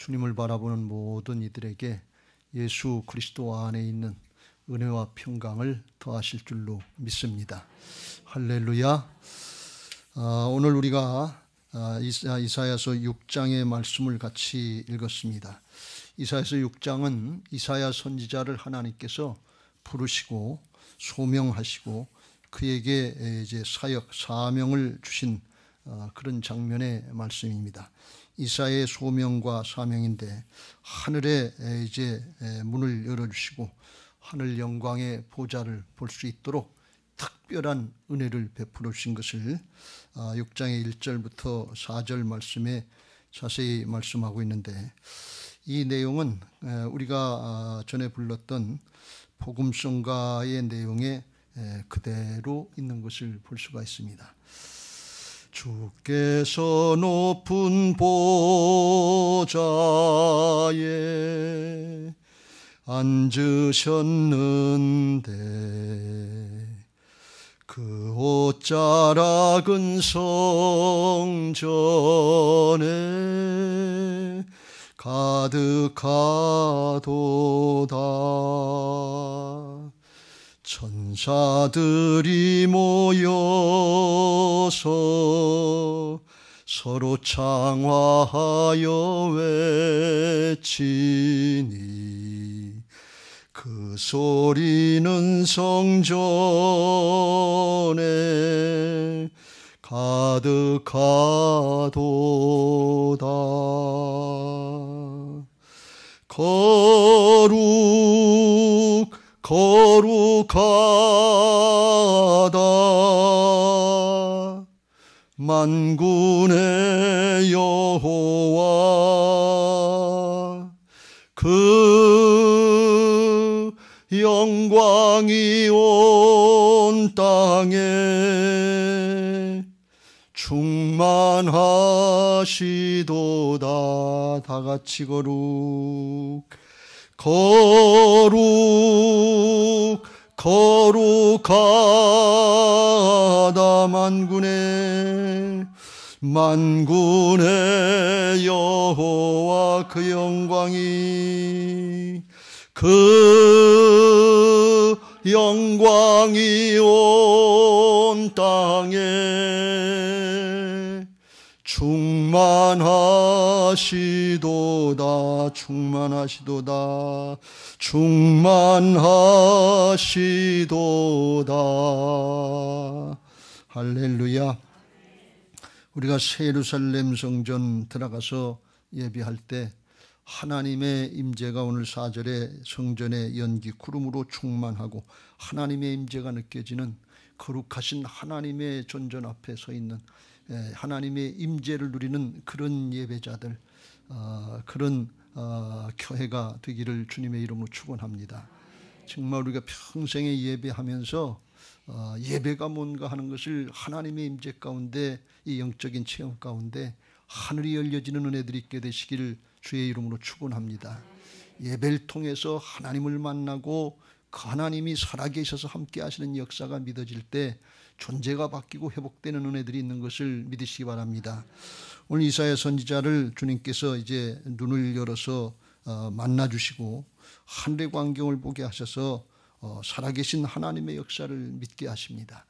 주님을 바라보는 모든 이들에게 예수 그리스도 안에 있는 은혜와 평강을 더하실 줄로 믿습니다. 할렐루야. 오늘 우리가 이사야서 6장의 말씀을 같이 읽었습니다. 이사야서 6장은 이사야 선지자를 하나님께서 부르시고 소명하시고 그에게 이제 사역, 사명을 주신 그런 장면의 말씀입니다. 이사야의 소명과 사명인데 하늘에 이제 문을 열어주시고 하늘 영광의 보좌를 볼 수 있도록 특별한 은혜를 베풀어 주신 것을 6장의 1절부터 4절 말씀에 자세히 말씀하고 있는데, 이 내용은 우리가 전에 불렀던 복음성가의 내용에 그대로 있는 것을 볼 수가 있습니다. 주께서 높은 보좌에 앉으셨는데 그 옷자락은 성전에 가득하도다. 천사들이 모여서 서로 창화하여 외치니 그 소리는 성전에 가득하도다. 거룩하다 만군의 여호와, 그 영광이 온 땅에 충만하시도다. 다 같이 거룩하다 만군의 여호와, 그 영광이 온 땅에 충만하시도다. 할렐루야. 우리가 새 예루살렘 성전 들어가서 예배할 때 하나님의 임재가 오늘 4절에 성전의 연기 구름으로 충만하고 하나님의 임재가 느껴지는 거룩하신 하나님의 존전 앞에 서 있는 하나님의 임재를 누리는 그런 예배자들, 그런 교회가 되기를 주님의 이름으로 축원합니다. 정말 우리가 평생에 예배하면서 예배가 뭔가 하는 것을 하나님의 임재 가운데, 이 영적인 체험 가운데 하늘이 열려지는 은혜들이 있게 되시기를 주의 이름으로 축원합니다. 예배를 통해서 하나님을 만나고 그 하나님이 살아계셔서 함께 하시는 역사가 믿어질 때 존재가 바뀌고 회복되는 은혜들이 있는 것을 믿으시기 바랍니다. 오늘 이사야 선지자를 주님께서 이제 눈을 열어서 만나주시고 하늘의 광경을 보게 하셔서 살아계신 하나님의 역사를 믿게 하십니다.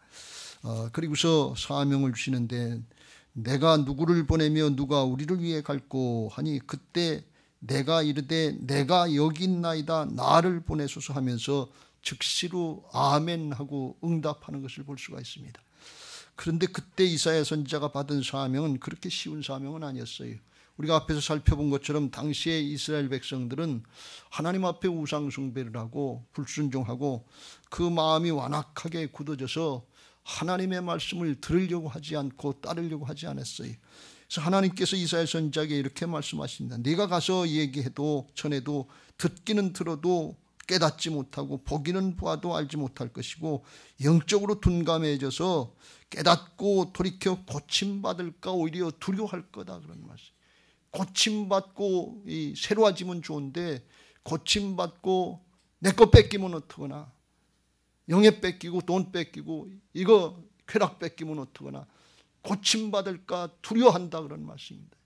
그리고서 사명을 주시는데, 내가 누구를 보내며 누가 우리를 위해 갈꼬 하니 그때 내가 이르되 내가 여기 있나이다 나를 보내소서 하면서 즉시로 아멘 하고 응답하는 것을 볼 수가 있습니다. 그런데 그때 이사야 선지자가 받은 사명은 그렇게 쉬운 사명은 아니었어요. 우리가 앞에서 살펴본 것처럼 당시의 이스라엘 백성들은 하나님 앞에 우상 숭배를 하고 불순종하고 그 마음이 완악하게 굳어져서 하나님의 말씀을 들으려고 하지 않고 따르려고 하지 않았어요. 그래서 하나님께서 이사야 선지자에게 이렇게 말씀하십니다. 네가 가서 얘기해도 전해도 듣기는 들어도 깨닫지 못하고 보기는 보아도 알지 못할 것이고 영적으로 둔감해져서 깨닫고 돌이켜 고침받을까 오히려 두려워할 거다, 그런 말씀. 고침받고 새로워지면 좋은데 고침받고 내 거 뺏기면 어떡하나, 영예 뺏기고 돈 뺏기고 이거 쾌락 뺏기면 어떡하나, 고침받을까 두려워한다, 그런 말씀입니다.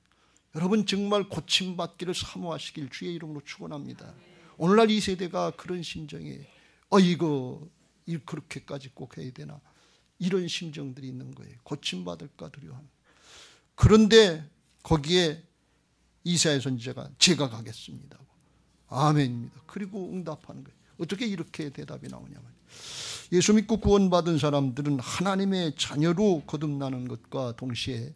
여러분 정말 고침받기를 사모하시길 주의 이름으로 축원합니다. 오늘날 이 세대가 그런 심정에 이거 그렇게까지 꼭 해야 되나, 이런 심정들이 있는 거예요. 고침받을까 두려워하는. 그런데 거기에 이사야 선지자가 제가 가겠습니다. 아멘입니다. 그리고 응답하는 거예요. 어떻게 이렇게 대답이 나오냐면, 예수 믿고 구원받은 사람들은 하나님의 자녀로 거듭나는 것과 동시에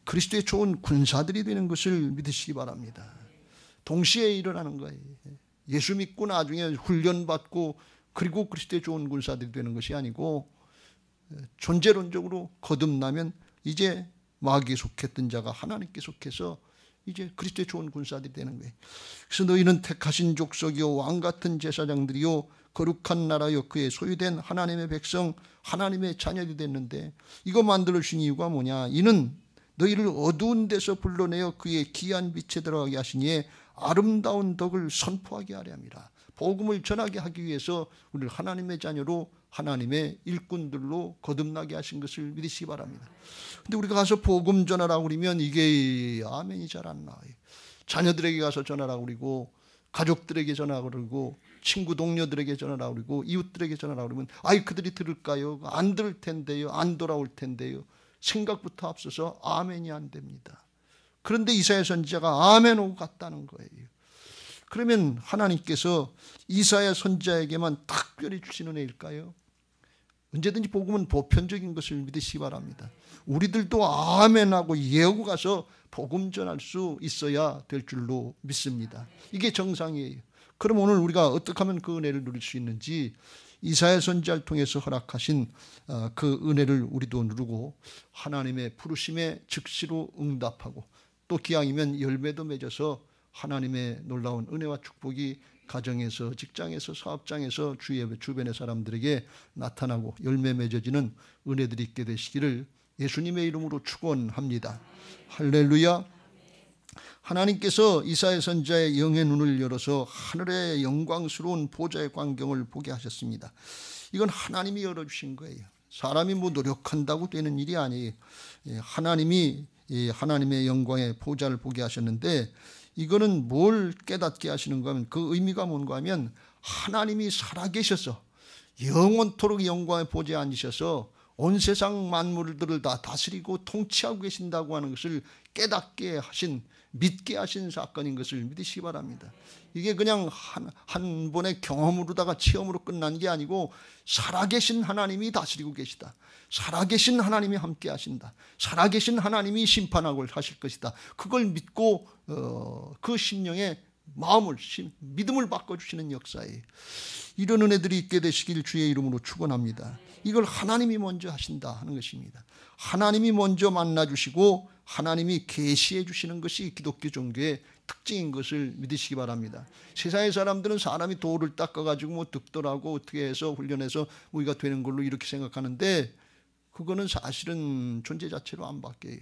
그리스도의 좋은 군사들이 되는 것을 믿으시기 바랍니다. 동시에 일어나는 거예요. 예수 믿고 나중에 훈련받고 그리고 그리스도의 좋은 군사들이 되는 것이 아니고, 존재론적으로 거듭나면 이제 마귀에 속했던 자가 하나님께 속해서 이제 그리스도의 좋은 군사들이 되는 거예요. 그래서 너희는 택하신 족속이요 왕같은 제사장들이요 거룩한 나라요 그의 소유된 하나님의 백성, 하나님의 자녀들이 됐는데, 이거 만들어주신 이유가 뭐냐? 이는 너희를 어두운 데서 불러내어 그의 귀한 빛에 들어가게 하시니에 아름다운 덕을 선포하게 하려 함이라. 복음을 전하게 하기 위해서 우리를 하나님의 자녀로, 하나님의 일꾼들로 거듭나게 하신 것을 믿으시기 바랍니다. 근데 우리가 가서 복음 전하라고 그러면 이게 아멘이 잘 안 나와요. 자녀들에게 가서 전하라고 그러고, 가족들에게 전하라고 그러고, 친구 동료들에게 전하라고 그러고, 이웃들에게 전하라고 그러면 그들이 들을까요? 안 들을 텐데요. 안 돌아올 텐데요. 생각부터 앞서서 아멘이 안 됩니다. 그런데 이사야 선지자가 아멘 오고 갔다는 거예요. 그러면 하나님께서 이사야 선지자에게만 특별히 주신 은혜일까요? 언제든지 복음은 보편적인 것을 믿으시기 바랍니다. 우리들도 아멘하고 예하고 가서 복음 전할 수 있어야 될 줄로 믿습니다. 이게 정상이에요. 그럼 오늘 우리가 어떻게 하면 그 은혜를 누릴 수 있는지, 이사야 선지자를 통해서 허락하신 그 은혜를 우리도 누르고 하나님의 부르심에 즉시로 응답하고, 또 기왕이면 열매도 맺어서 하나님의 놀라운 은혜와 축복이 가정에서, 직장에서, 사업장에서, 주변의 사람들에게 나타나고 열매 맺어지는 은혜들이 있게 되시기를 예수님의 이름으로 축원합니다. 할렐루야. 하나님께서 이사야 선지자의 영의 눈을 열어서 하늘의 영광스러운 보좌의 광경을 보게 하셨습니다. 이건 하나님이 열어주신 거예요. 사람이 노력한다고 되는 일이 아니에요. 하나님이 하나님의 영광의 보좌를 보게 하셨는데, 이거는 뭘 깨닫게 하시는가 하면, 그 의미가 뭔가 하면, 하나님이 살아계셔서 영원토록 영광의 보좌에 앉으셔서 온 세상 만물들을 다 다스리고 통치하고 계신다고 하는 것을 깨닫게 하신, 믿게 하신 사건인 것을 믿으시기 바랍니다. 이게 그냥 한 번의 경험으로다가 체험으로 끝난 게 아니고, 살아계신 하나님이 다스리고 계시다. 살아계신 하나님이 함께 하신다. 살아계신 하나님이 심판하고 하실 것이다. 그걸 믿고 그 심령의 마음을, 믿음을 바꿔주시는 역사에 이런 은혜들이 있게 되시길 주의 이름으로 축원합니다. 이걸 하나님이 먼저 하신다 하는 것입니다. 하나님이 먼저 만나주시고 하나님이 계시해 주시는 것이 기독교 종교의 특징인 것을 믿으시기 바랍니다. 세상의 사람들은 사람이 돌을 닦아가지고 득돌하고 어떻게 해서 훈련해서 우리가 되는 걸로 이렇게 생각하는데, 그거는 사실은 존재 자체로 안 바뀌어요.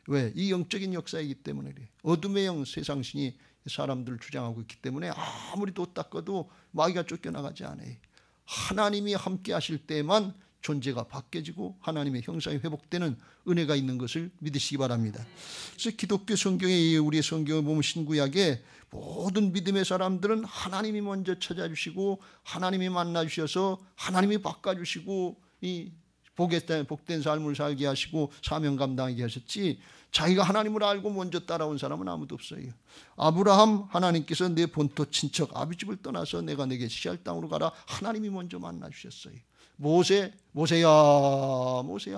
왜? 이 영적인 역사이기 때문에 그래요. 어둠의 영, 세상신이 사람들을 주장하고 있기 때문에 아무리 도 닦아도 마귀가 쫓겨나가지 않아요. 하나님이 함께 하실 때만 존재가 바뀌어지고 하나님의 형상이 회복되는 은혜가 있는 것을 믿으시기 바랍니다. 그래서 기독교 성경에, 우리의 성경을 보면 신구약에 모든 믿음의 사람들은 하나님이 먼저 찾아주시고 하나님이 만나주셔서 하나님이 바꿔주시고 이 복된 삶을 살게 하시고 사명 감당하게 하셨지, 자기가 하나님을 알고 먼저 따라온 사람은 아무도 없어요. 아브라함, 하나님께서 내 본토 친척 아비집을 떠나서 내가 내게 시할 땅으로 가라, 하나님이 먼저 만나주셨어요. 모세야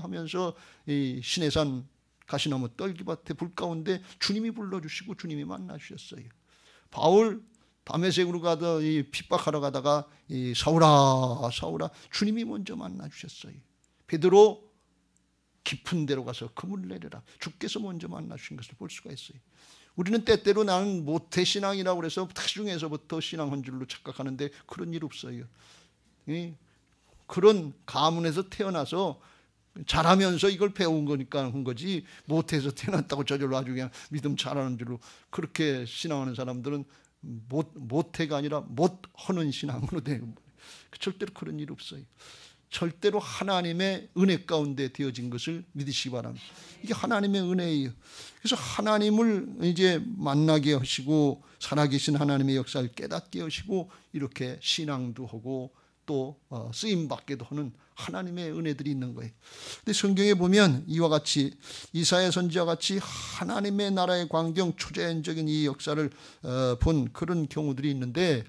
하면서 이 시내산 가시나무 떨기밭에 불 가운데 주님이 불러주시고 주님이 만나주셨어요. 바울, 다메섹으로 가다 핍박하러 가다가 사울아 주님이 먼저 만나주셨어요. 베드로, 깊은 데로 가서 금을 내려라, 주께서 먼저 만나주신 것을 볼 수가 있어요. 우리는 때때로 나는 모태신앙이라고 그래서 태중에서부터 신앙한 줄로 착각하는데 그런 일 없어요. 그런 가문에서 태어나서 자라면서 이걸 배운 거니까 한 거지, 모태에서 태어났다고 저절로 아주 그냥 믿음 잘하는 줄로 그렇게 신앙하는 사람들은 모태가 아니라 못하는 신앙으로 되는 거예요. 절대로 그런 일 없어요. 절대로 하나님의 은혜 가운데 되어진 것을 믿으시기 바랍니다. 이게 하나님의 은혜예요. 그래서 하나님을 이제 만나게 하시고 살아계신 하나님의 역사를 깨닫게 하시고 이렇게 신앙도 하고 또 쓰임받게도 하는 하나님의 은혜들이 있는 거예요. 근데 성경에 보면 이와 같이 이사야 선지자와 같이 하나님의 나라의 광경 초자연적인 이 역사를 본 그런 경우들이 있는데,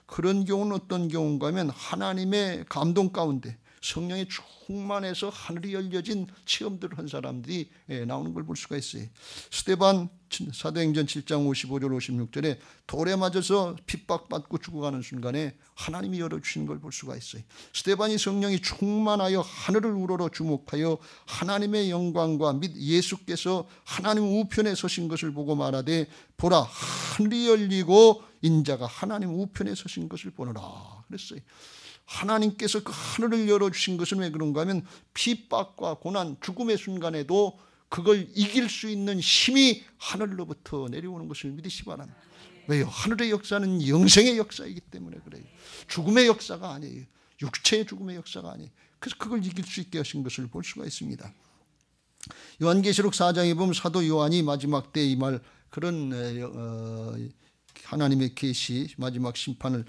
그런 경우는 어떤 경우인가 하면 하나님의 감동 가운데 성령의 충만해서 하늘이 열려진 체험들을 한 사람들이 나오는 걸 볼 수가 있어요. 스데반 사도행전 7장 55절 56절에 돌에 맞아서 핍박받고 죽어가는 순간에 하나님이 열어주신 걸 볼 수가 있어요. 스데반이 성령이 충만하여 하늘을 우러러 주목하여 하나님의 영광과 및 예수께서 하나님 우편에 서신 것을 보고 말하되 보라 하늘이 열리고 인자가 하나님 우편에 서신 것을 보노라 그랬어요. 하나님께서 그 하늘을 열어주신 것은 왜 그런가 하면 핍박과 고난, 죽음의 순간에도 그걸 이길 수 있는 힘이 하늘로부터 내려오는 것을 믿으시기 바랍니다. 왜요? 하늘의 역사는 영생의 역사이기 때문에 그래요. 죽음의 역사가 아니에요. 육체의 죽음의 역사가 아니에요. 그래서 그걸 이길 수 있게 하신 것을 볼 수가 있습니다. 요한계시록 4장에 보면 사도 요한이 마지막 때에 임할 그런 하나님의 계시, 마지막 심판을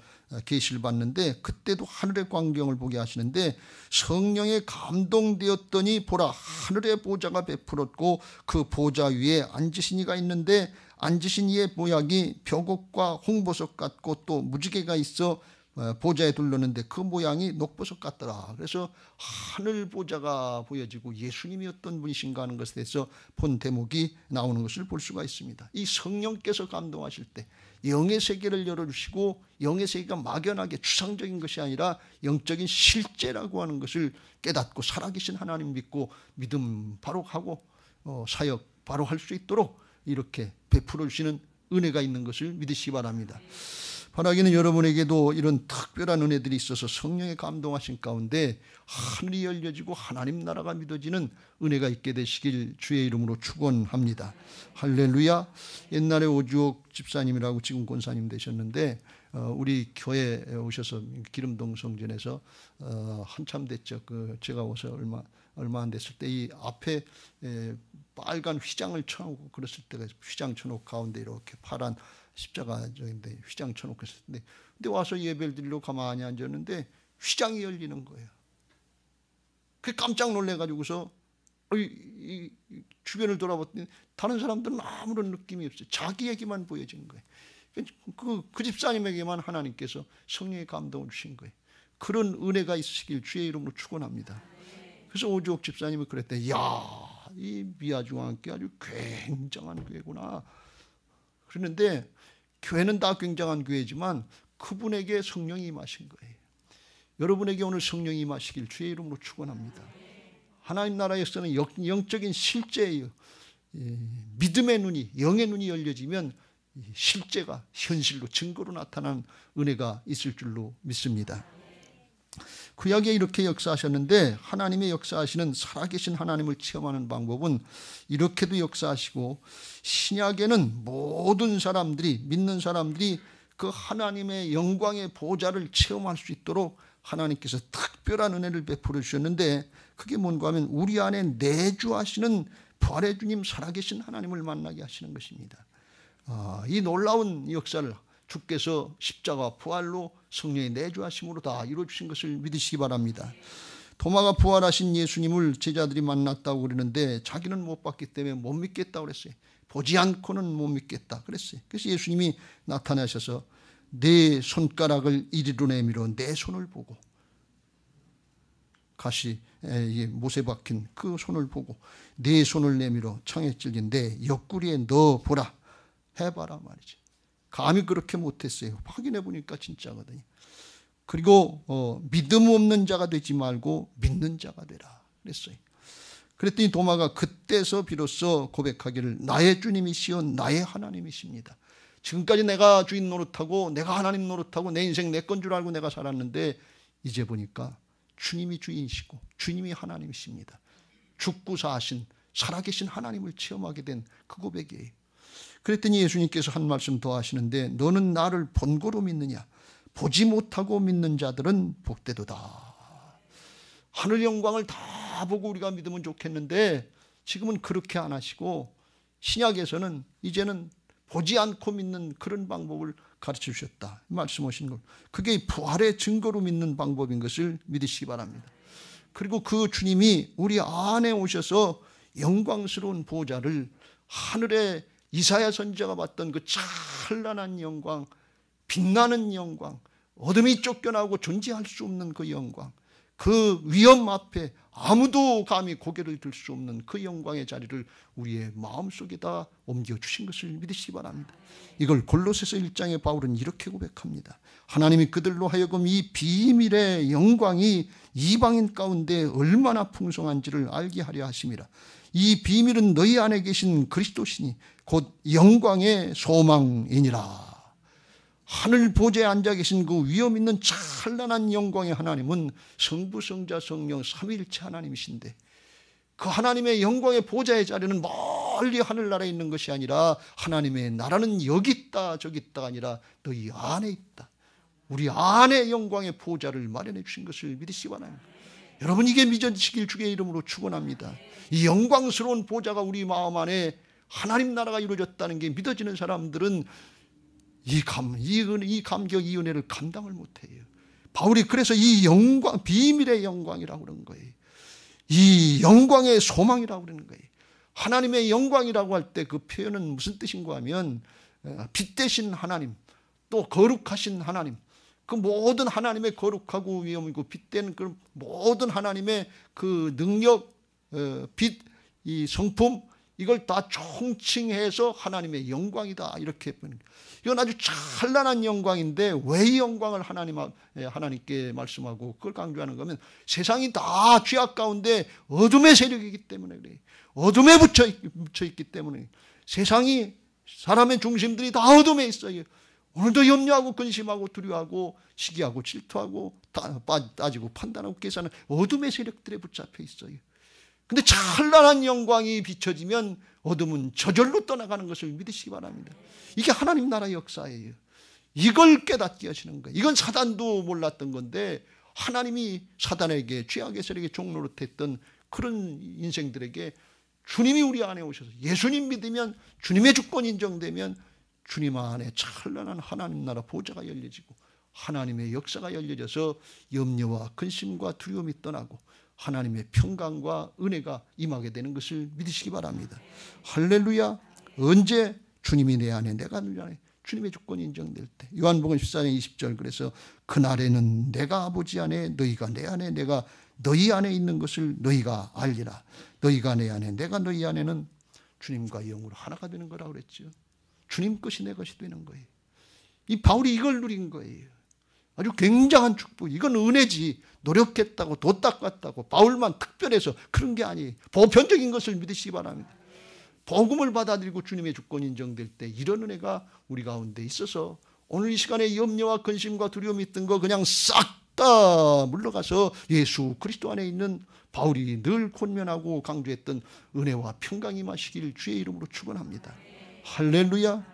계시를 받는데, 그때도 하늘의 광경을 보게 하시는데 성령에 감동되었더니 보라 하늘의 보좌가 베풀었고 그 보좌 위에 앉으신 이가 있는데 앉으신 이의 모양이 벽옥과 홍보석 같고 또 무지개가 있어 보좌에 둘렀는데 그 모양이 녹보석 같더라. 그래서 하늘 보좌가 보여지고 예수님이 어떤 분이신가 하는 것에 대해서 본 대목이 나오는 것을 볼 수가 있습니다. 이 성령께서 감동하실 때 영의 세계를 열어주시고 영의 세계가 막연하게 추상적인 것이 아니라 영적인 실제라고 하는 것을 깨닫고 살아계신 하나님 믿고 믿음 바로 하고 사역 바로 할 수 있도록 이렇게 베풀어 주시는 은혜가 있는 것을 믿으시기 바랍니다. 바라기는 여러분에게도 이런 특별한 은혜들이 있어서 성령의 감동하신 가운데 하늘이 열려지고 하나님 나라가 믿어지는 은혜가 있게 되시길 주의 이름으로 축원합니다. 할렐루야. 옛날에 오주옥 집사님이라고 지금 권사님 되셨는데 우리 교회에 오셔서 기름동 성전에서 한참 됐죠. 제가 와서 얼마 안 됐을 때 이 앞에 빨간 휘장을 쳐놓고 그랬을 때가 휘장 쳐놓고 가운데 이렇게 파란 십자가인데 휘장 쳐놓고 있을 때 근데 와서 예배를 드리러 가만히 앉았는데 휘장이 열리는 거예요. 그 깜짝 놀래가지고서 이 주변을 돌아봤더니 다른 사람들은 아무런 느낌이 없어요. 자기 얘기만 보여지는 거예요. 그 집사님에게만 하나님께서 성령의 감동을 주신 거예요. 그런 은혜가 있으시길 주의 이름으로 축원합니다. 그래서 오주옥 집사님이 그랬대. 야, 이 미아중앙교회 아주 굉장한 교회구나. 그런데 교회는 다 굉장한 교회지만 그분에게 성령이 임하신 거예요. 여러분에게 오늘 성령이 임하시길 주의 이름으로 축원합니다. 하나님 나라의 역사는 영적인 실제예요. 믿음의 눈이, 영의 눈이 열려지면 실제가 현실로 증거로 나타나는 은혜가 있을 줄로 믿습니다. 구약에 이렇게 역사하셨는데 하나님의 역사하시는 살아계신 하나님을 체험하는 방법은 이렇게도 역사하시고, 신약에는 모든 사람들이, 믿는 사람들이 그 하나님의 영광의 보좌를 체험할 수 있도록 하나님께서 특별한 은혜를 베풀어 주셨는데, 그게 뭔가 하면 우리 안에 내주하시는 부활의 주님 살아계신 하나님을 만나게 하시는 것입니다. 이 놀라운 역사를 주께서 십자가 부활로 성령의 내주하심으로 다 이루어주신 것을 믿으시기 바랍니다. 도마가 부활하신 예수님을 제자들이 만났다고 그러는데 자기는 못 봤기 때문에 못 믿겠다고 그랬어요. 보지 않고는 못 믿겠다 그랬어요. 그래서 예수님이 나타나셔서 내 손가락을 이리로 내밀어 내 손을 보고, 가시 못에 박힌 그 손을 보고 내 손을 내밀어 창에 찔린 내 옆구리에 넣어보라 해봐라 말이지. 감히 그렇게 못했어요. 확인해 보니까 진짜거든요. 그리고 믿음 없는 자가 되지 말고 믿는 자가 되라 그랬어요. 그랬더니 도마가 그때서 비로소 고백하기를 나의 주님이시여 나의 하나님이십니다. 지금까지 내가 주인 노릇하고 내가 하나님 노릇하고 내 인생 내 건 줄 알고 내가 살았는데 이제 보니까 주님이 주인이시고 주님이 하나님이십니다. 죽고 사신 살아계신 하나님을 체험하게 된 그 고백이에요. 그랬더니 예수님께서 한 말씀 더 하시는데 너는 나를 본고로 믿느냐? 보지 못하고 믿는 자들은 복되도다. 하늘 영광을 다 보고 우리가 믿으면 좋겠는데 지금은 그렇게 안 하시고 신약에서는 이제는 보지 않고 믿는 그런 방법을 가르쳐 주셨다 말씀하신 것. 그게 부활의 증거로 믿는 방법인 것을 믿으시기 바랍니다. 그리고 그 주님이 우리 안에 오셔서 영광스러운 보좌를, 하늘에 이사야 선지자가 봤던 그 찬란한 영광, 빛나는 영광, 어둠이 쫓겨나고 존재할 수 없는 그 영광, 그 위험 앞에 아무도 감히 고개를 들 수 없는 그 영광의 자리를 우리의 마음속에다 옮겨주신 것을 믿으시기 바랍니다. 이걸 골로새서 1장에 바울은 이렇게 고백합니다. 하나님이 그들로 하여금 이 비밀의 영광이 이방인 가운데 얼마나 풍성한지를 알게 하려 하심이라. 이 비밀은 너희 안에 계신 그리스도시니 곧 영광의 소망이니라. 하늘 보좌에 앉아 계신 그 위엄 있는 찬란한 영광의 하나님은 성부, 성자, 성령 삼위일체 하나님이신데, 그 하나님의 영광의 보좌의 자리는 멀리 하늘나라에 있는 것이 아니라 하나님의 나라는 여기 있다 저기 있다가 아니라 너희 안에 있다. 우리 안에 영광의 보좌를 마련해 주신 것을 믿으시기 바랍니다. 여러분, 이게 믿어지길 주의 이름으로 축원합니다. 이 영광스러운 보좌가 우리 마음 안에 하나님 나라가 이루어졌다는 게 믿어지는 사람들은 이 감격, 이 은혜를 감당을 못해요. 바울이 그래서 이 영광, 비밀의 영광이라고 그러는 거예요. 이 영광의 소망이라고 그러는 거예요. 하나님의 영광이라고 할 때 그 표현은 무슨 뜻인가 하면 빛 대신 하나님, 또 거룩하신 하나님, 그 모든 하나님의 거룩하고 위엄이고 빛되는 그 모든 하나님의 그 능력, 빛, 이 성품, 이걸 다 총칭해서 하나님의 영광이다 이렇게 보는 거예요. 이건 아주 찬란한 영광인데 왜 이 영광을 하나님께 말씀하고 그걸 강조하는 거면 세상이 다 죄악 가운데 어둠의 세력이기 때문에 그래요. 어둠에 묻혀 있기 때문에 세상이, 사람의 중심들이 다 어둠에 있어요. 오늘도 염려하고 근심하고 두려워하고 시기하고 질투하고 따지고 판단하고 계산하는 어둠의 세력들에 붙잡혀 있어요. 근데 찬란한 영광이 비춰지면 어둠은 저절로 떠나가는 것을 믿으시기 바랍니다. 이게 하나님 나라의 역사예요. 이걸 깨닫게 하시는 거예요. 이건 사단도 몰랐던 건데 하나님이 사단에게, 죄악의 세력에 종노릇했던 그런 인생들에게 주님이 우리 안에 오셔서 예수님 믿으면, 주님의 주권 인정되면 주님 안에 찬란한 하나님 나라 보좌가 열려지고 하나님의 역사가 열려져서 염려와 근심과 두려움이 떠나고 하나님의 평강과 은혜가 임하게 되는 것을 믿으시기 바랍니다. 할렐루야. 언제? 주님이 내 안에, 내가 내 안에, 주님의 주권이 인정될 때. 요한복음 14장 20절, 그래서 그날에는 내가 아버지 안에, 너희가 내 안에, 내가 너희 안에 있는 것을 너희가 알리라. 너희가 내 안에, 내가 너희 안에는 주님과 영으로 하나가 되는 거라고 그랬죠. 주님 것이 내 것이 되는 거예요. 이 바울이 이걸 누린 거예요. 아주 굉장한 축복. 이건 은혜지. 노력했다고 도 닦았다고 바울만 특별해서 그런 게 아니에요. 보편적인 것을 믿으시기 바랍니다. 복음을 받아들이고 주님의 주권 인정될 때 이런 은혜가 우리 가운데 있어서 오늘 이 시간에 염려와 근심과 두려움이 있던 거 그냥 싹 다 물러가서 예수 그리스도 안에 있는 바울이 늘 권면하고 강조했던 은혜와 평강이 임하시길 주의 이름으로 축원합니다. 할렐루야.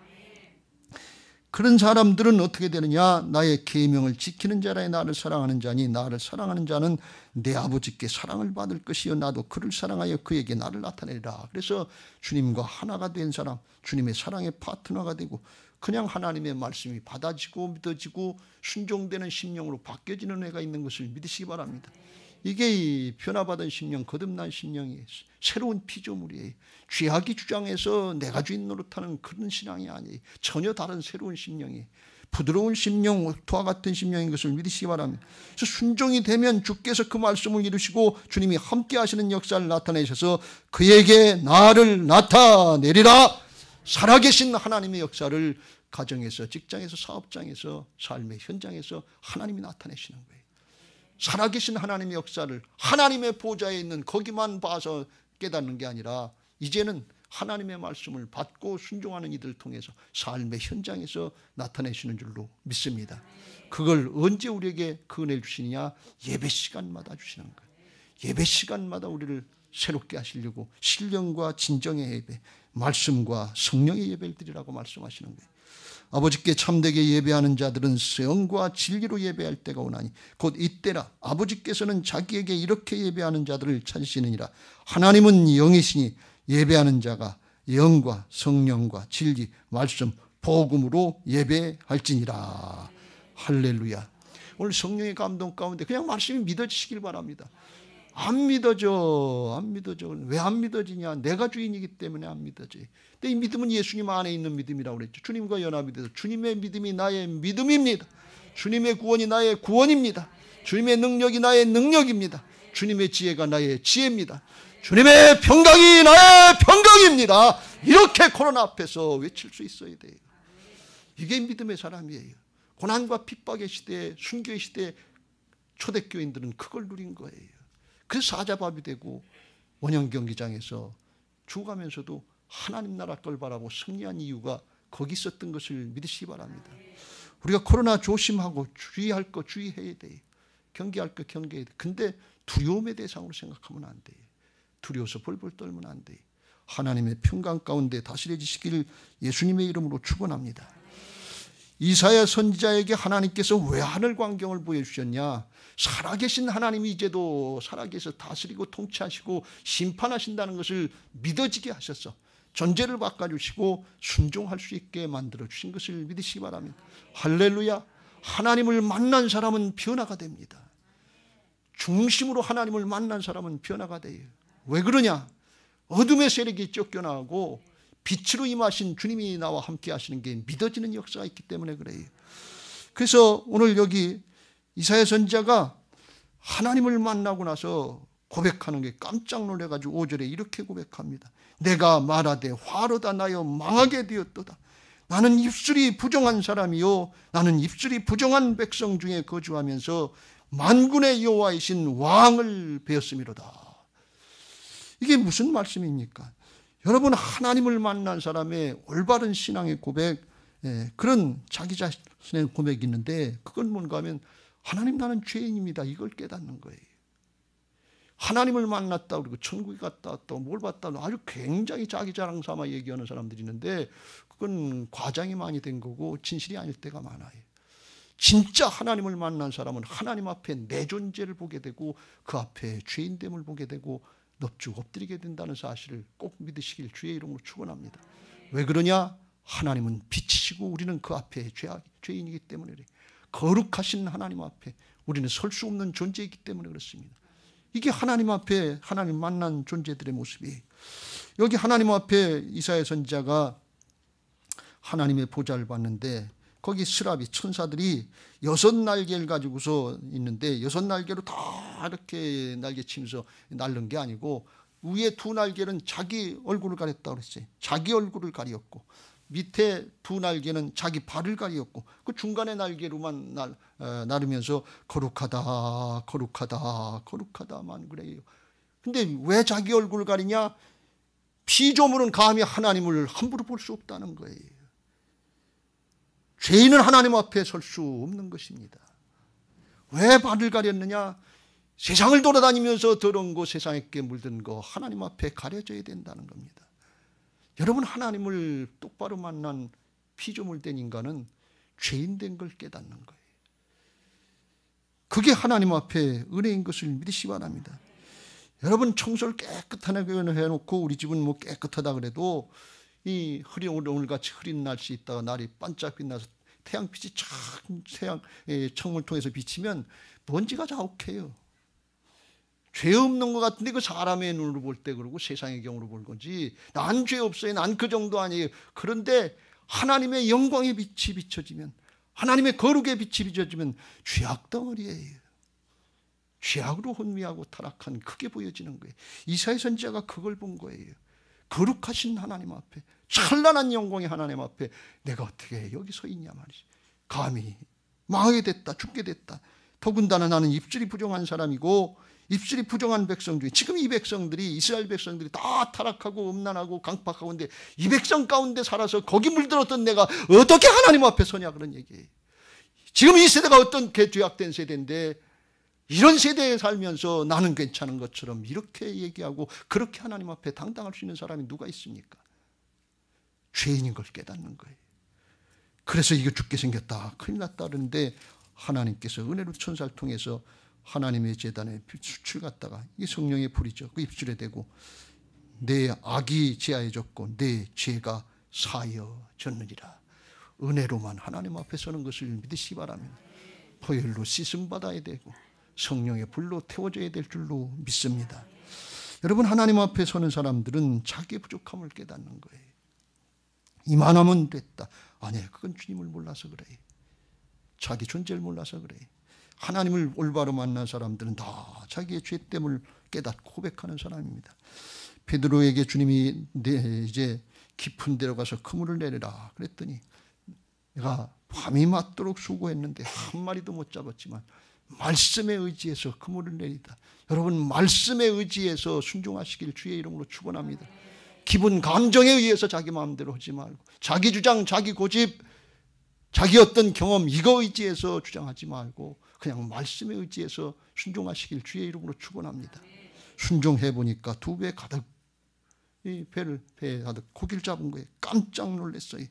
그런 사람들은 어떻게 되느냐? 나의 계명을 지키는 자라에 나를 사랑하는 자니 나를 사랑하는 자는 내 아버지께 사랑을 받을 것이요 나도 그를 사랑하여 그에게 나를 나타내리라. 그래서 주님과 하나가 된 사람, 주님의 사랑의 파트너가 되고 그냥 하나님의 말씀이 받아지고 믿어지고 순종되는 심령으로 바뀌어지는 애가 있는 것을 믿으시기 바랍니다. 이게 이 변화받은 심령, 거듭난 심령이 새로운 피조물이에요. 죄악이 주장해서 내가 주인 노릇하는 그런 신앙이 아니에요. 전혀 다른 새로운 심령이에요. 부드러운 심령, 옥토와 같은 심령인 것을 믿으시기 바랍니다. 그래서 순종이 되면 주께서 그 말씀을 이루시고 주님이 함께 하시는 역사를 나타내셔서 그에게 나를 나타내리라. 살아계신 하나님의 역사를 가정에서, 직장에서, 사업장에서, 삶의 현장에서 하나님이 나타내시는 거예요. 살아계신 하나님의 역사를 하나님의 보좌에 있는 거기만 봐서 깨닫는 게 아니라 이제는 하나님의 말씀을 받고 순종하는 이들을 통해서 삶의 현장에서 나타내시는 줄로 믿습니다. 그걸 언제 우리에게 그 은혜를 주시느냐? 예배 시간마다 주시는 거예요. 예배 시간마다 우리를 새롭게 하시려고 신령과 진정의 예배, 말씀과 성령의 예배를 드리라고 말씀하시는 거예요. 아버지께 참되게 예배하는 자들은 성과 진리로 예배할 때가 오나니 곧 이때라. 아버지께서는 자기에게 이렇게 예배하는 자들을 찾으시느니라. 하나님은 영이시니 예배하는 자가 영과 성령과 진리, 말씀, 복음으로 예배할지니라. 할렐루야. 오늘 성령의 감동 가운데 그냥 말씀이 믿어지시길 바랍니다. 안 믿어져. 왜 안 믿어지냐? 내가 주인이기 때문에 안 믿어져. 근데 이 믿음은 예수님 안에 있는 믿음이라고 그랬죠. 주님과 연합이 돼서 주님의 믿음이 나의 믿음입니다. 주님의 구원이 나의 구원입니다. 주님의 능력이 나의 능력입니다. 주님의 지혜가 나의 지혜입니다. 주님의 평강이 나의 평강입니다. 이렇게 코로나 앞에서 외칠 수 있어야 돼요. 이게 믿음의 사람이에요. 고난과 핍박의 시대에, 순교의 시대에 초대교인들은 그걸 누린 거예요. 그래서 사자밥이 되고 원형 경기장에서 죽어가면서도 하나님 나라 걸 바라고 승리한 이유가 거기 있었던 것을 믿으시기 바랍니다. 우리가 코로나 조심하고 주의할 거 주의해야 돼요. 경계할 거 경계해야 돼요. 근데 두려움의 대상으로 생각하면 안 돼요. 두려워서 벌벌 떨면 안 돼요. 하나님의 평강 가운데 다스려지시기를 예수님의 이름으로 축원합니다. 이사야 선지자에게 하나님께서 왜 하늘 광경을 보여주셨냐? 살아계신 하나님이 이제도 살아계셔 다스리고 통치하시고 심판하신다는 것을 믿어지게 하셔서 전제를 바꿔주시고 순종할 수 있게 만들어주신 것을 믿으시기 바랍니다. 할렐루야. 하나님을 만난 사람은 변화가 됩니다. 중심으로 하나님을 만난 사람은 변화가 돼요. 왜 그러냐? 어둠의 세력이 쫓겨나고 빛으로 임하신 주님이 나와 함께 하시는 게 믿어지는 역사가 있기 때문에 그래요. 그래서 오늘 여기 이사야 선지자가 하나님을 만나고 나서 고백하는 게 깜짝 놀래가지고 5절에 이렇게 고백합니다. 내가 말하되 화로다 나여 망하게 되었도다. 나는 입술이 부정한 사람이요 나는 입술이 부정한 백성 중에 거주하면서 만군의 여호와이신 왕을 배웠음이로다. 이게 무슨 말씀입니까? 여러분, 하나님을 만난 사람의 올바른 신앙의 고백, 그런 자기 자신의 고백이 있는데 그건 뭔가 하면 하나님 나는 죄인입니다. 이걸 깨닫는 거예요. 하나님을 만났다 그리고 천국에 갔다 왔다 뭘 봤다 아주 굉장히 자기 자랑 삼아 얘기하는 사람들이 있는데 그건 과장이 많이 된 거고 진실이 아닐 때가 많아요. 진짜 하나님을 만난 사람은 하나님 앞에 내 존재를 보게 되고 그 앞에 죄인됨을 보게 되고 넙죽 엎드리게 된다는 사실을 꼭 믿으시길 주의 이름으로 축원합니다. 왜 그러냐? 하나님은 빛이시고 우리는 그 앞에 죄인이기 때문에 그래요. 거룩하신 하나님 앞에 우리는 설 수 없는 존재이기 때문에 그렇습니다. 이게 하나님 앞에 하나님 만난 존재들의 모습이에요. 여기 하나님 앞에 이사야 선지자가 하나님의 보좌를 봤는데 거기 스라비 천사들이 6날개를 가지고서 있는데 6날개로 다 이렇게 날개치면서 날른 게 아니고 위에 2날개는 자기 얼굴을 가렸다고 그랬어요. 자기 얼굴을 가리었고 밑에 2날개는 자기 발을 가리었고 그 중간에 날개로만 나르면서 거룩하다 거룩하다 거룩하다만 그래요. 근데 왜 자기 얼굴을 가리냐? 피조물은 감히 하나님을 함부로 볼 수 없다는 거예요. 죄인은 하나님 앞에 설 수 없는 것입니다. 왜 발을 가렸느냐? 세상을 돌아다니면서 더러운 거 세상에 물든 거 하나님 앞에 가려져야 된다는 겁니다. 여러분, 하나님을 똑바로 만난 피조물 된 인간은 죄인 된 걸 깨닫는 거예요. 그게 하나님 앞에 은혜인 것을 믿으시기 바랍니다. 여러분, 청소를 깨끗하게 해놓고 우리 집은 뭐 깨끗하다 그래도 이 오늘같이 흐린 날씨 있다가 날이 반짝 빛나서 태양빛이 창문을 통해서 비치면 먼지가 자욱해요. 죄 없는 것 같은데 그 사람의 눈으로 볼 때 그러고 세상의 경우로 볼 거지 난 죄 없어요. 난 그 정도 아니에요. 그런데 하나님의 영광의 빛이 비춰지면 하나님의 거룩의 빛이 비춰지면 죄악 덩어리예요. 죄악으로 혼미하고 타락한 그게 보여지는 거예요. 이사야 선지자가 그걸 본 거예요. 거룩하신 하나님 앞에 찬란한 영광의 하나님 앞에 내가 어떻게 여기 서 있냐 말이지. 감히 망하게 됐다 죽게 됐다. 더군다나 나는 입술이 부정한 사람이고 입술이 부정한 백성 중에 지금 이 백성들이 이스라엘 백성들이 다 타락하고 음란하고 강팍하고 있는데 이 백성 가운데 살아서 거기 물들었던 내가 어떻게 하나님 앞에 서냐 그런 얘기예요. 지금 이 세대가 어떤 죄악된 세대인데 이런 세대에 살면서 나는 괜찮은 것처럼 이렇게 얘기하고 그렇게 하나님 앞에 당당할 수 있는 사람이 누가 있습니까? 죄인인 걸 깨닫는 거예요. 그래서 이거 죽게 생겼다, 큰일 났다 그러는데 하나님께서 은혜로 천사를 통해서 하나님의 제단에 수출 갔다가 이게 성령의 불이죠. 그 입술에 대고 내 악이 제하여졌고 내 죄가 사여졌느니라. 은혜로만 하나님 앞에 서는 것을 믿으시기 바랍니다. 보혈로 씻음 받아야 되고 성령의 불로 태워져야 될 줄로 믿습니다. 여러분, 하나님 앞에 서는 사람들은 자기의 부족함을 깨닫는 거예요. 이만하면 됐다. 아니에요. 그건 주님을 몰라서 그래. 자기 존재를 몰라서 그래. 하나님을 올바로 만난 사람들은 다 자기의 죄됨을 깨닫고 고백하는 사람입니다. 베드로에게 주님이 이제 깊은 데로 가서 그물을 내리라 그랬더니 내가 밤이 맞도록 수고했는데 한 마리도 못 잡았지만 말씀에 의지해서 그물을 내리다. 여러분, 말씀에 의지해서 순종하시길 주의 이름으로 축원합니다. 기분 감정에 의해서 자기 마음대로 하지 말고 자기 주장, 자기 고집, 자기 어떤 경험 이거 의지해서 주장하지 말고 그냥 말씀에 의지해서 순종하시길 주의 이름으로 축원합니다. 순종해 보니까 2배 가득 이 배에 가득 고기를 잡은 거예요. 깜짝 놀랐어요.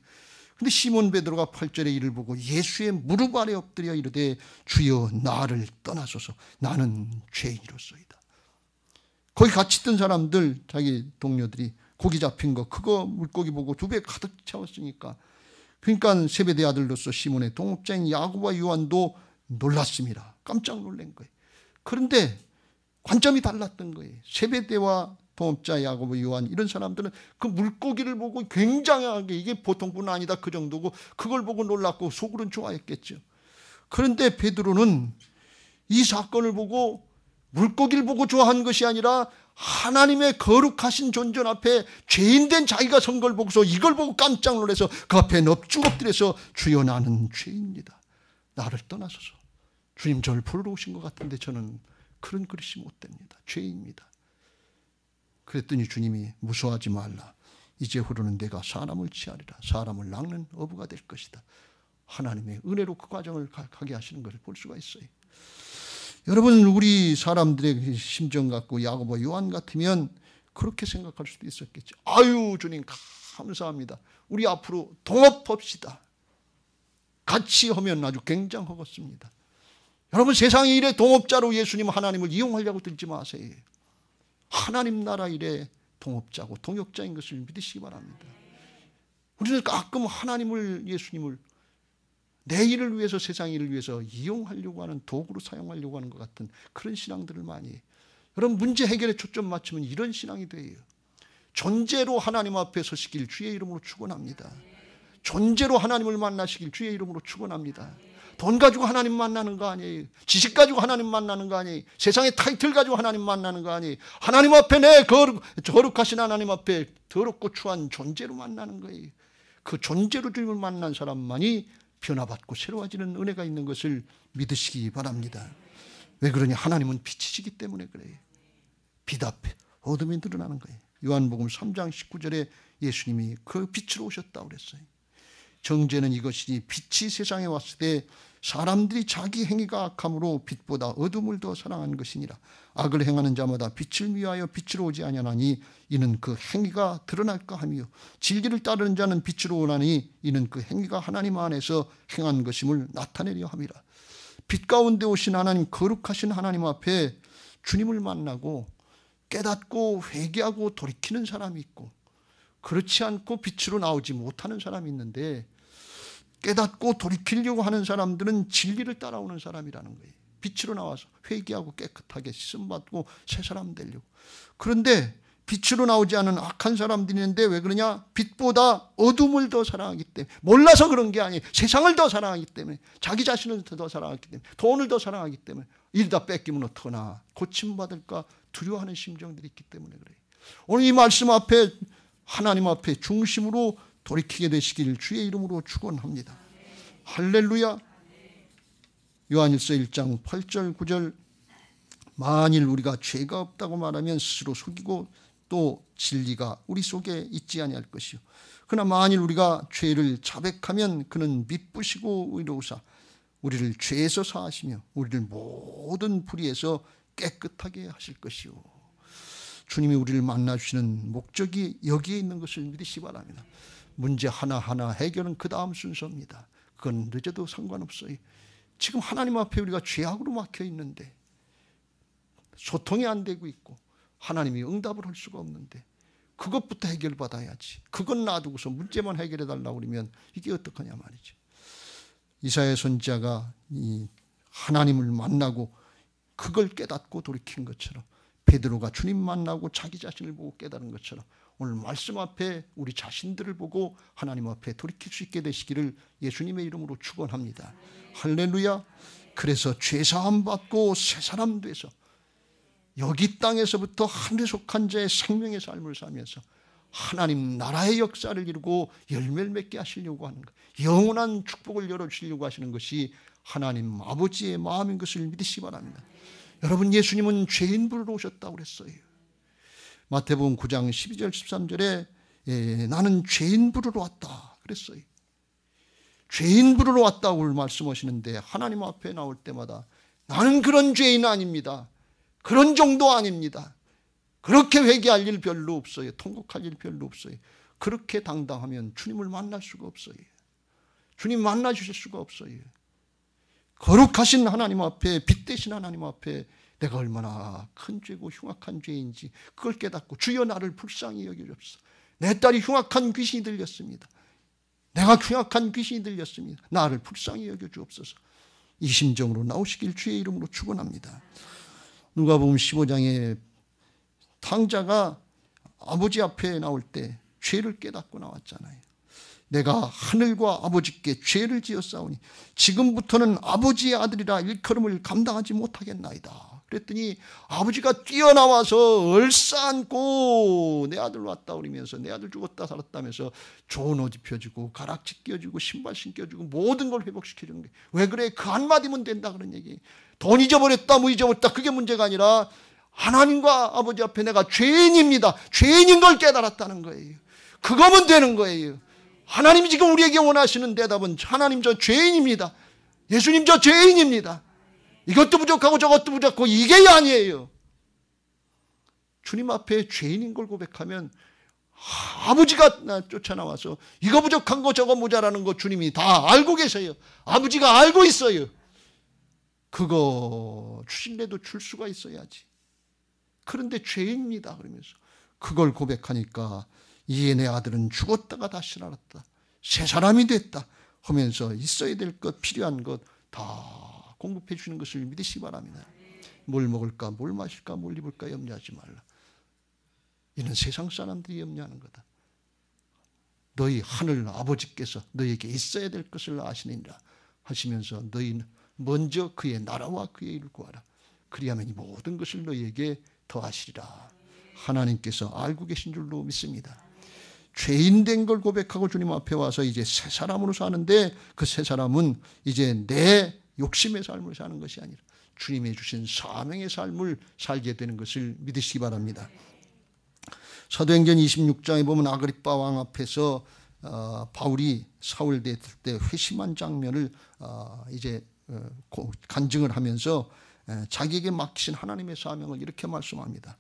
근데 시몬 베드로가 8절의 일을 보고 예수의 무릎 아래 엎드려 이르되 주여 나를 떠나소서 나는 죄인이로소이다. 거기 같이 있던 사람들, 자기 동료들이 고기 잡힌 거 그거 물고기 보고 2배 가득 채웠으니까, 그러니까 세베대 아들로서 시몬의 동업자인 야고보와 요한도 놀랐습니다. 깜짝 놀란 거예요. 그런데 관점이 달랐던 거예요. 세베대와 동업자 야고보, 요한 이런 사람들은 그 물고기를 보고 굉장하게 이게 보통 분 아니다 그 정도고 그걸 보고 놀랐고 속으로는 좋아했겠죠. 그런데 베드로는 이 사건을 보고 물고기를 보고 좋아한 것이 아니라 하나님의 거룩하신 존전 앞에 죄인된 자기가 선 걸 보고서 이걸 보고 깜짝 놀라서 그 앞에 넙죽 엎드려서 주여 나는 죄인입니다. 나를 떠나소서. 주님 저를 부르러 오신 것 같은데 저는 그런 그릇이 못 됩니다. 죄인입니다. 그랬더니 주님이 무서워하지 말라. 이제후로는 내가 사람을 취하리라. 사람을 낚는 어부가 될 것이다. 하나님의 은혜로 그 과정을 가게 하시는 것을 볼 수가 있어요. 여러분, 우리 사람들의 심정 같고 야고보, 요한 같으면 그렇게 생각할 수도 있었겠죠. 아유 주님 감사합니다. 우리 앞으로 동업합시다. 같이 하면 아주 굉장하겠습니다. 여러분, 세상의 일에 동업자로 예수님 하나님을 이용하려고 들지 마세요. 하나님 나라 일에 동업자고 동역자인 것을 믿으시기 바랍니다. 우리는 가끔 하나님을, 예수님을 내 일을 위해서, 세상 일을 위해서 이용하려고 하는, 도구로 사용하려고 하는 것 같은 그런 신앙들을 많이 해요. 여러분, 문제 해결에 초점 맞추면 이런 신앙이 돼요. 존재로 하나님 앞에 서시길 주의 이름으로 축원합니다. 존재로 하나님을 만나시길 주의 이름으로 축원합니다. 돈 가지고 하나님 만나는 거 아니에요. 지식 가지고 하나님 만나는 거 아니에요. 세상의 타이틀 가지고 하나님 만나는 거 아니에요. 하나님 앞에 내 거룩하신 하나님 앞에 더럽고 추한 존재로 만나는 거예요. 그 존재로 주님을 만난 사람만이 변화받고 새로워지는 은혜가 있는 것을 믿으시기 바랍니다. 왜 그러냐? 하나님은 빛이시기 때문에 그래요. 빛 앞에 어둠이 드러나는 거예요. 요한복음 3장 19절에 예수님이 그 빛으로 오셨다고 그랬어요. 정죄는 이것이니 빛이 세상에 왔을 때 사람들이 자기 행위가 악함으로 빛보다 어둠을 더 사랑한 것이니라. 악을 행하는 자마다 빛을 미워하여 빛으로 오지 아니하나니 이는 그 행위가 드러날까 하며 진리를 따르는 자는 빛으로 오나니 이는 그 행위가 하나님 안에서 행한 것임을 나타내려 함이라. 빛 가운데 오신 하나님, 거룩하신 하나님 앞에 주님을 만나고 깨닫고 회개하고 돌이키는 사람이 있고, 그렇지 않고 빛으로 나오지 못하는 사람이 있는데, 깨닫고 돌이키려고 하는 사람들은 진리를 따라오는 사람이라는 거예요. 빛으로 나와서 회개하고 깨끗하게 씻음받고 새 사람 되려고. 그런데 빛으로 나오지 않은 악한 사람들이 있는데 왜 그러냐? 빛보다 어둠을 더 사랑하기 때문에. 몰라서 그런 게 아니에요. 세상을 더 사랑하기 때문에, 자기 자신을 더 사랑하기 때문에, 돈을 더 사랑하기 때문에, 이러다 뺏기면 어떡하나, 고침받을까 두려워하는 심정들이 있기 때문에 그래요. 오늘 이 말씀 앞에, 하나님 앞에 중심으로 돌이키게 되시길 주의 이름으로 축원합니다. 할렐루야. 요한일서 1장 8절 9절 만일 우리가 죄가 없다고 말하면 스스로 속이고 또 진리가 우리 속에 있지 아니할 것이요. 그러나 만일 우리가 죄를 자백하면 그는 미쁘시고 의로우사 우리를 죄에서 사하시며 우리를 모든 불의에서 깨끗하게 하실 것이요. 주님이 우리를 만나주시는 목적이 여기에 있는 것을 믿으시기 바랍니다. 문제 하나하나 해결은 그 다음 순서입니다. 그건 늦어도 상관없어요. 지금 하나님 앞에 우리가 죄악으로 막혀 있는데, 소통이 안 되고 있고 하나님이 응답을 할 수가 없는데 그것부터 해결받아야지. 그건 놔두고서 문제만 해결해 달라고 그러면 이게 어떡하냐 말이죠. 이사야 선지자가 이 하나님을 만나고 그걸 깨닫고 돌이킨 것처럼, 베드로가 주님 만나고 자기 자신을 보고 깨달은 것처럼, 오늘 말씀 앞에 우리 자신들을 보고 하나님 앞에 돌이킬 수 있게 되시기를 예수님의 이름으로 축원합니다. 할렐루야. 그래서 죄사함 받고 새 사람 돼서 여기 땅에서부터 하늘에 속한 자의 생명의 삶을 살면서 하나님 나라의 역사를 이루고 열매를 맺게 하시려고 하는 것, 영원한 축복을 열어주시려고 하시는 것이 하나님 아버지의 마음인 것을 믿으시기 바랍니다. 여러분, 예수님은 죄인 부르러 오셨다고 그랬어요. 마태복음 9장 12절 13절에 나는 죄인 부르러 왔다 그랬어요. 죄인 부르러 왔다고 말씀하시는데 하나님 앞에 나올 때마다 나는 그런 죄인 아닙니다. 그런 정도 아닙니다. 그렇게 회개할 일 별로 없어요. 통곡할 일 별로 없어요. 그렇게 당당하면 주님을 만날 수가 없어요. 주님 만나 주실 수가 없어요. 거룩하신 하나님 앞에, 빛 대신 하나님 앞에 내가 얼마나 큰 죄고 흉악한 죄인지 그걸 깨닫고 주여 나를 불쌍히 여겨주옵소서. 내 딸이 흉악한 귀신이 들렸습니다. 내가 흉악한 귀신이 들렸습니다. 나를 불쌍히 여겨주옵소서. 이 심정으로 나오시길 주의 이름으로 축원합니다. 누가복음 15장에 탕자가 아버지 앞에 나올 때 죄를 깨닫고 나왔잖아요. 내가 하늘과 아버지께 죄를 지었사오니 지금부터는 아버지의 아들이라 일컬음을 감당하지 못하겠나이다. 그랬더니 아버지가 뛰어나와서 얼싸안고 내 아들 왔다 그러면서, 내 아들 죽었다 살았다면서 좋은 옷 입혀주고 가락지 끼워주고 신발 신겨주고 모든 걸 회복시켜주는 게, 왜 그래? 그 한마디면 된다 그런 얘기. 돈 잊어버렸다 뭐 잊어버렸다 그게 문제가 아니라 하나님과 아버지 앞에 내가 죄인입니다. 죄인인 걸 깨달았다는 거예요. 그거면 되는 거예요. 하나님이 지금 우리에게 원하시는 대답은 하나님 저 죄인입니다. 예수님 저 죄인입니다. 이것도 부족하고 저것도 부족하고 이게 아니에요. 주님 앞에 죄인인 걸 고백하면 아버지가 쫓아나와서 이거 부족한 거 저거 모자라는 거 주님이 다 알고 계세요. 아버지가 알고 있어요. 그거 주실래도 줄 수가 있어야지. 그런데 죄인입니다 그러면서 그걸 고백하니까 이에 내 아들은 죽었다가 다시 살았다. 새 사람이 됐다 하면서 있어야 될 것, 필요한 것 다 공급해 주시는 것을 믿으시기 바랍니다. 뭘 먹을까, 뭘 마실까, 뭘 입을까 염려하지 말라. 이는 세상 사람들이 염려하는 거다. 너희 하늘 아버지께서 너희에게 있어야 될 것을 아시느니라 하시면서 너희는 먼저 그의 나라와 그의 일을 구하라. 그리하면 이 모든 것을 너희에게 더하시리라. 하나님께서 알고 계신 줄로 믿습니다. 죄인 된 걸 고백하고 주님 앞에 와서 이제 새 사람으로 사는데, 그 새 사람은 이제 내 욕심의 삶을 사는 것이 아니라 주님이 주신 사명의 삶을 살게 되는 것을 믿으시기 바랍니다. 사도행전 26장에 보면 아그리빠 왕 앞에서 바울이 사울 됐을 때 회심한 장면을 이제 간증을 하면서 자기에게 맡기신 하나님의 사명을 이렇게 말씀합니다.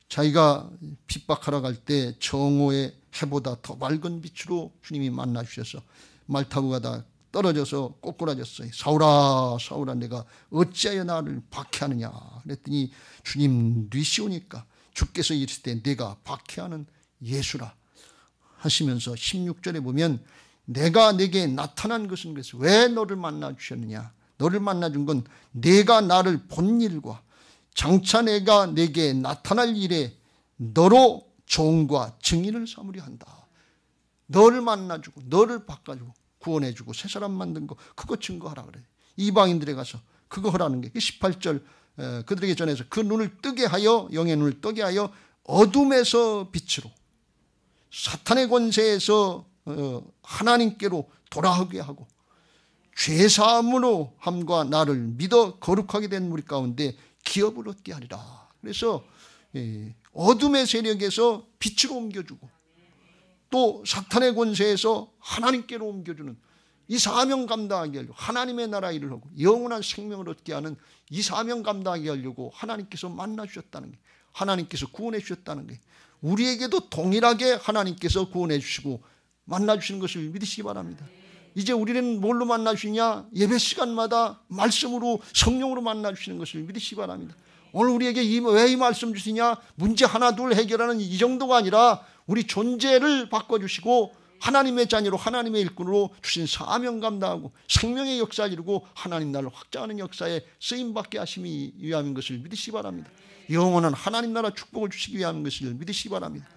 자기가 핍박하러 갈 때 정오의 해보다 더 밝은 빛으로 주님이 만나 주셔서 말 타고 가다 떨어져서 꼬꾸라졌어요. 사울아 사울아 내가 어찌하여 나를 박해하느냐 그랬더니 주님 뉘시오니까 주께서 이르시되 내가 박해하는 예수라 하시면서 16절에 보면 내가 내게 나타난 것은 그래서 왜 너를 만나 주셨느냐, 너를 만나 준 건 내가 나를 본 일과 장차 내가 내게 나타날 일에 너로 종과 증인을 삼으려 한다. 너를 만나주고 너를 바꿔주고 구원해주고 새 사람 만든 거 그거 증거하라 그래. 이방인들에 가서 그거 하라는 게 18절 그들에게 전해서 그 눈을 뜨게 하여 영의 눈을 뜨게 하여 어둠에서 빛으로 사탄의 권세에서 하나님께로 돌아오게 하고 죄사함으로 함과 나를 믿어 거룩하게 된 무리 가운데 기업을 얻게 하리라. 그래서 어둠의 세력에서 빛으로 옮겨주고 또 사탄의 권세에서 하나님께로 옮겨주는 이 사명 감당하게 하려고 하나님의 나라 일을 하고 영원한 생명을 얻게 하는 이 사명 감당하게 하려고 하나님께서 만나 주셨다는 게, 하나님께서 구원해 주셨다는 게, 우리에게도 동일하게 하나님께서 구원해 주시고 만나주시는 것을 믿으시기 바랍니다. 이제 우리는 뭘로 만나주시냐? 예배 시간마다 말씀으로, 성령으로 만나주시는 것을 믿으시기 바랍니다. 오늘 우리에게 왜 이 말씀 주시냐? 문제 하나 둘 해결하는 이 정도가 아니라 우리 존재를 바꿔주시고 하나님의 자녀로, 하나님의 일꾼으로 주신 사명 감당하고 생명의 역사를 이루고 하나님 나라를 확장하는 역사에 쓰임받게 하심이 위함인 것을 믿으시기 바랍니다. 영원한 하나님 나라 축복을 주시기 위함인 것을 믿으시기 바랍니다.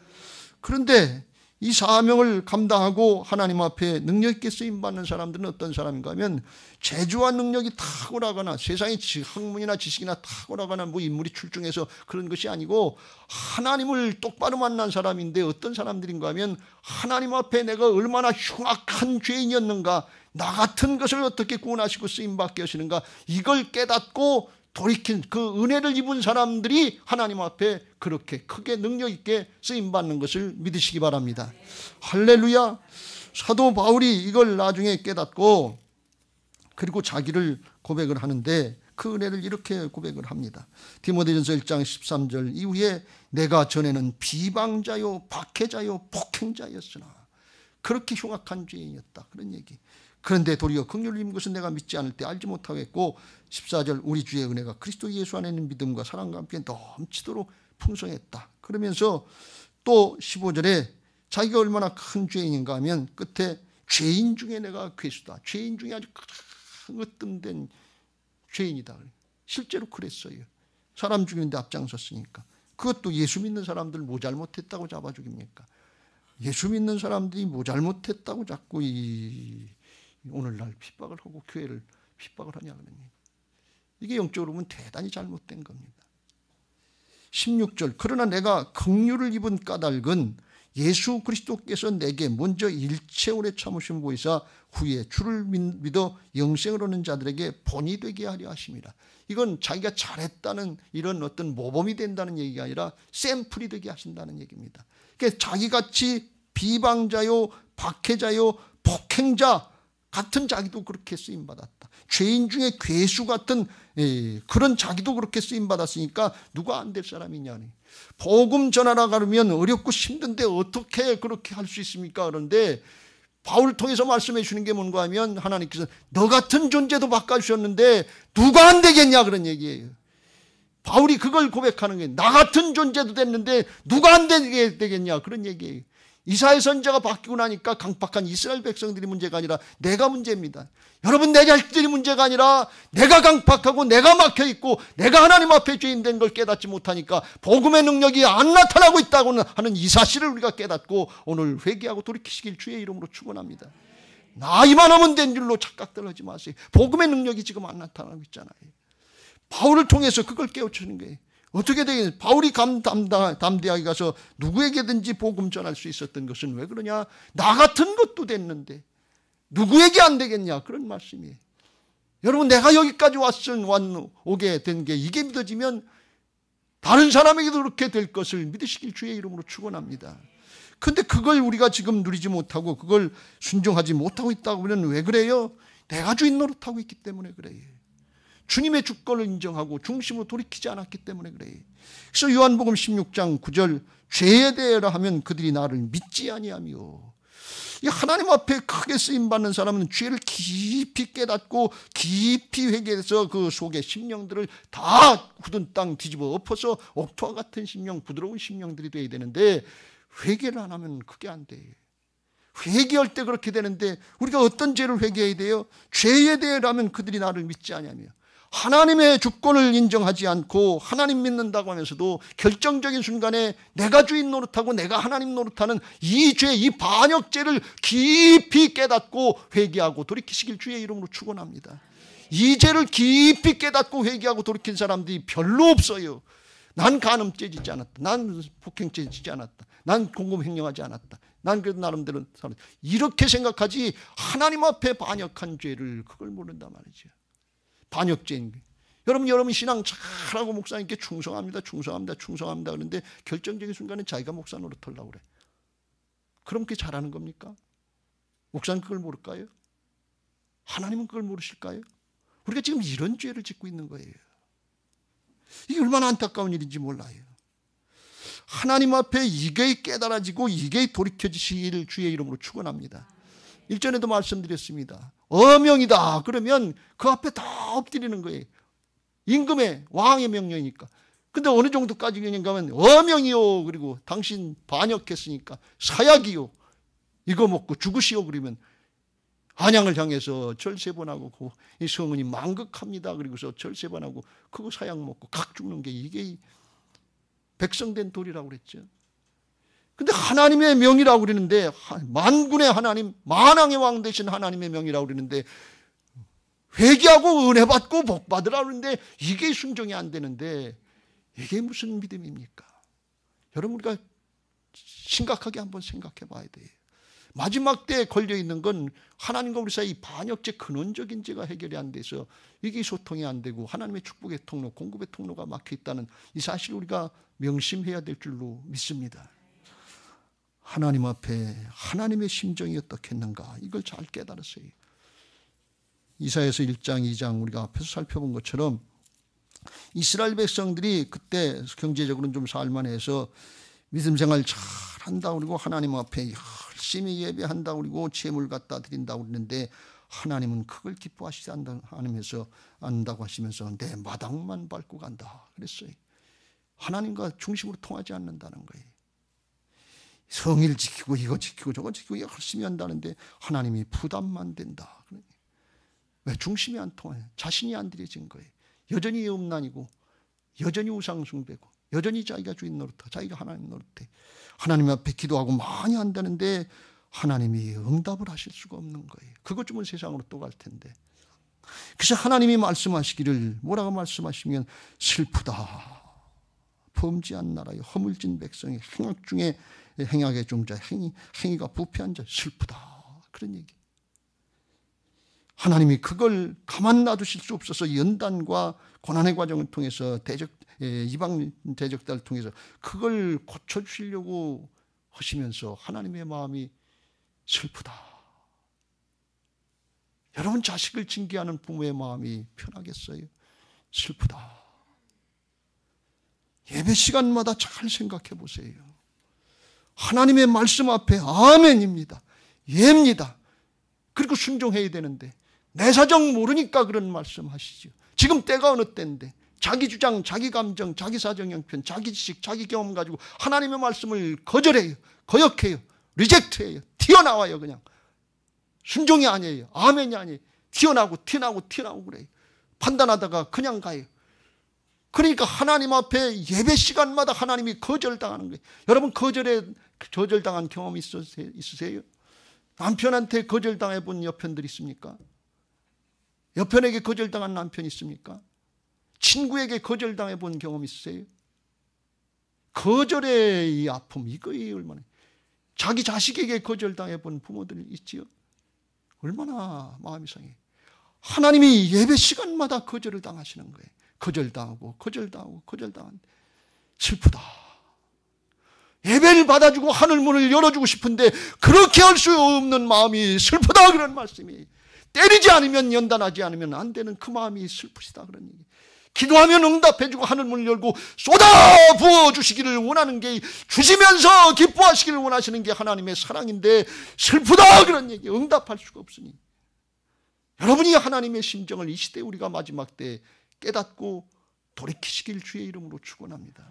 그런데 이 사명을 감당하고 하나님 앞에 능력 있게 쓰임받는 사람들은 어떤 사람인가 하면 재주와 능력이 탁월하거나 세상의 학문이나 지식이나 탁월하거나 뭐 인물이 출중해서 그런 것이 아니고 하나님을 똑바로 만난 사람인데 어떤 사람들인가 하면 하나님 앞에 내가 얼마나 흉악한 죄인이었는가, 나 같은 것을 어떻게 구원하시고 쓰임받게 하시는가, 이걸 깨닫고 돌이킨 그 은혜를 입은 사람들이 하나님 앞에 그렇게 크게 능력 있게 쓰임받는 것을 믿으시기 바랍니다. 할렐루야. 사도 바울이 이걸 나중에 깨닫고 그리고 자기를 고백을 하는데 그 은혜를 이렇게 고백을 합니다. 디모데전서 1장 13절 이후에 내가 전에는 비방자요 박해자요 폭행자였으나 그렇게 흉악한 죄인이었다, 그런 얘기. 그런데 도리어 긍휼을 입은 것은 내가 믿지 않을 때 알지 못하고 했고 14절 우리 주의 은혜가 그리스도 예수 안에 있는 믿음과 사랑과 함께 넘치도록 풍성했다. 그러면서 또 15절에 자기가 얼마나 큰 죄인인가 하면 끝에 죄인 중에 내가 괴수다. 죄인 중에 아주 으뜸된 죄인이다. 실제로 그랬어요. 사람 죽이는데 앞장섰으니까. 그것도 예수 믿는 사람들 뭐 잘못했다고 잡아 죽입니까? 예수 믿는 사람들이 뭐 잘못했다고 자꾸 오늘날 핍박을 하고 교회를 핍박을 하냐는 얘기. 이게 영적으로 보면 대단히 잘못된 겁니다. 16절 그러나 내가 긍휼을 입은 까닭은 예수 그리스도께서 내게 먼저 일체 오래 참으심 보이사 후에 주를 믿어 영생을 얻는 자들에게 본이 되게 하려 하심이라. 이건 자기가 잘했다는 이런 어떤 모범이 된다는 얘기가 아니라 샘플이 되게 하신다는 얘기입니다. 그러니까 자기같이 비방자요 박해자요 폭행자 같은 자기도 그렇게 쓰임받았다. 죄인 중에 괴수 같은 그런 자기도 그렇게 쓰임받았으니까 누가 안 될 사람이냐. 복음 전하라 그러면 어렵고 힘든데 어떻게 그렇게 할 수 있습니까? 그런데 바울을 통해서 말씀해 주는 게 뭔가 하면 하나님께서 너 같은 존재도 바꿔주셨는데 누가 안 되겠냐, 그런 얘기예요. 바울이 그걸 고백하는 거예요. 나 같은 존재도 됐는데 누가 안 되겠냐, 그런 얘기예요. 이사야 선지자가 바뀌고 나니까 강팍한 이스라엘 백성들이 문제가 아니라 내가 문제입니다. 여러분, 내 자식들이 문제가 아니라 내가 강팍하고 내가 막혀있고 내가 하나님 앞에 죄인 된 걸 깨닫지 못하니까 복음의 능력이 안 나타나고 있다고 하는 이 사실을 우리가 깨닫고 오늘 회개하고 돌이키시길 주의 이름으로 축원합니다. 나 이만하면 된 줄로 착각들 하지 마세요. 복음의 능력이 지금 안 나타나고 있잖아요. 바울을 통해서 그걸 깨우치는 거예요. 어떻게 되겠냐? 바울이 담대하게 가서 누구에게든지 복음 전할 수 있었던 것은 왜 그러냐? 나 같은 것도 됐는데 누구에게 안 되겠냐? 그런 말씀이에요. 여러분, 내가 여기까지 오게 된 게 이게 믿어지면 다른 사람에게도 그렇게 될 것을 믿으시길 주의 이름으로 축원합니다. 그런데 그걸 우리가 지금 누리지 못하고 그걸 순종하지 못하고 있다고 하면 왜 그래요? 내가 주인 노릇하고 있기 때문에 그래요. 주님의 주권을 인정하고 중심으로 돌이키지 않았기 때문에 그래요. 그래서 요한복음 16장 9절 죄에 대하여 하면 그들이 나를 믿지 아니하며, 이 하나님 앞에 크게 쓰임받는 사람은 죄를 깊이 깨닫고 깊이 회개해서 그 속의 심령들을 다 굳은 땅 뒤집어 엎어서 옥토와 같은 심령, 부드러운 심령들이 돼야 되는데 회개를 안 하면 그게 안 돼요. 회개할 때 그렇게 되는데 우리가 어떤 죄를 회개해야 돼요? 죄에 대하면 그들이 나를 믿지 아니하며, 하나님의 주권을 인정하지 않고 하나님 믿는다고 하면서도 결정적인 순간에 내가 주인 노릇하고 내가 하나님 노릇하는 이 죄, 이 반역죄를 깊이 깨닫고 회개하고 돌이키시길 주의 이름으로 축원합니다. 이 죄를 깊이 깨닫고 회개하고 돌이킨 사람들이 별로 없어요. 난 간음죄 짓지 않았다. 난 폭행죄 짓지 않았다. 난 공금횡령하지 않았다. 난 그래도 나름대로 이렇게 생각하지 하나님 앞에 반역한 죄를 그걸 모른단 말이죠. 반역죄인 거예요. 여러분 신앙 잘하고 목사님께 충성합니다. 그런데 결정적인 순간에 자기가 목사 노릇하려고 그래. 그럼 그게 잘하는 겁니까? 목사님 그걸 모를까요? 하나님은 그걸 모르실까요? 우리가 지금 이런 죄를 짓고 있는 거예요. 이게 얼마나 안타까운 일인지 몰라요. 하나님 앞에 이게 깨달아지고 이게 돌이켜지시기를 주의 이름으로 축원합니다. 일전에도 말씀드렸습니다. 어명이다 그러면 그 앞에 다 엎드리는 거예요. 임금의 왕의 명령이니까. 근데 어느 정도까지 그냥 가면 어명이요, 그리고 당신 반역했으니까 사약이요, 이거 먹고 죽으시오 그러면 안양을 향해서 절 3번 하고 이 성은이 망극합니다. 그리고서 절 3번 하고 그거 사약 먹고 각 죽는 게 이게 백성된 도리라고 그랬죠. 근데 하나님의 명이라고 그러는데, 만군의 하나님, 만왕의 왕 되신 하나님의 명이라고 그러는데 회개하고 은혜 받고 복 받으라고 그러는데 이게 순종이 안 되는데 이게 무슨 믿음입니까? 여러분, 우리가 심각하게 한번 생각해 봐야 돼요. 마지막 때에 걸려있는 건 하나님과 우리 사이 반역죄, 근원적인 죄가 해결이 안 돼서 이게 소통이 안 되고 하나님의 축복의 통로, 공급의 통로가 막혀 있다는 이 사실을 우리가 명심해야 될 줄로 믿습니다. 하나님 앞에 하나님의 심정이 어떻겠는가, 이걸 잘 깨달았어요. 이사야서 1장 2장 우리가 앞에서 살펴본 것처럼 이스라엘 백성들이 그때 경제적으로는 좀 살만해서 믿음 생활 잘한다 그리고 하나님 앞에 열심히 예배한다 그리고 제물 갖다 드린다고 그러는데 하나님은 그걸 기뻐하시지 않는다고 하시면서 내 마당만 밟고 간다 그랬어요. 하나님과 중심으로 통하지 않는다는 거예요. 성일 지키고 이거 지키고 저거 지키고 열심히 한다는데 하나님이 부담만 된다. 왜? 중심이 안 통해요. 자신이 안 들여진 거예요. 여전히 염난이고 여전히 우상숭배고 여전히 자기가 주인 노릇하고 자기가 하나님 노릇해. 하나님 앞에 기도하고 많이 한다는데 하나님이 응답을 하실 수가 없는 거예요. 그것 주면 세상으로 또 갈 텐데. 그래서 하나님이 말씀하시기를 뭐라고 말씀하시면 슬프다. 범죄한 나라의 허물진 백성이 행악 중에 행악의 종자, 행위가 부패한 자, 슬프다. 그런 얘기. 하나님이 그걸 가만 놔두실 수 없어서 연단과 고난의 과정을 통해서 이방 대적들을 통해서 그걸 고쳐주시려고 하시면서 하나님의 마음이 슬프다. 여러분, 자식을 징계하는 부모의 마음이 편하겠어요? 슬프다. 예배 시간마다 잘 생각해 보세요. 하나님의 말씀 앞에 아멘입니다. 예입니다. 그리고 순종해야 되는데 내 사정 모르니까 그런 말씀 하시죠. 지금 때가 어느 때인데 자기 주장, 자기 감정, 자기 사정 형편, 자기 지식, 자기 경험 가지고 하나님의 말씀을 거절해요. 거역해요. 리젝트해요. 튀어나와요. 그냥 순종이 아니에요. 아멘이 아니에요. 튀어나오고 그래요. 판단하다가 그냥 가요. 그러니까 하나님 앞에 예배 시간마다 하나님이 거절당하는 거예요. 여러분, 거절당한 경험 있으세요? 남편한테 거절당해 본 여편들 있습니까? 여편에게 거절당한 남편 있습니까? 친구에게 거절당해 본 경험 있으세요? 거절의 이 아픔, 이거이 얼마나. 자기 자식에게 거절당해 본 부모들 있지요? 얼마나 마음이 상해. 하나님이 예배 시간마다 거절을 당하시는 거예요. 거절당하고 슬프다. 예배를 받아주고 하늘문을 열어주고 싶은데 그렇게 할 수 없는 마음이 슬프다, 그런 말씀이. 때리지 않으면, 연단하지 않으면 안 되는 그 마음이 슬프시다, 그런 얘기. 기도하면 응답해주고 하늘문을 열고 쏟아 부어주시기를 원하는 게, 주시면서 기뻐하시기를 원하시는 게 하나님의 사랑인데 슬프다, 그런 얘기. 응답할 수가 없으니. 여러분이 하나님의 심정을 이 시대 우리가 마지막 때 깨닫고 돌이키시길 주의 이름으로 축원합니다.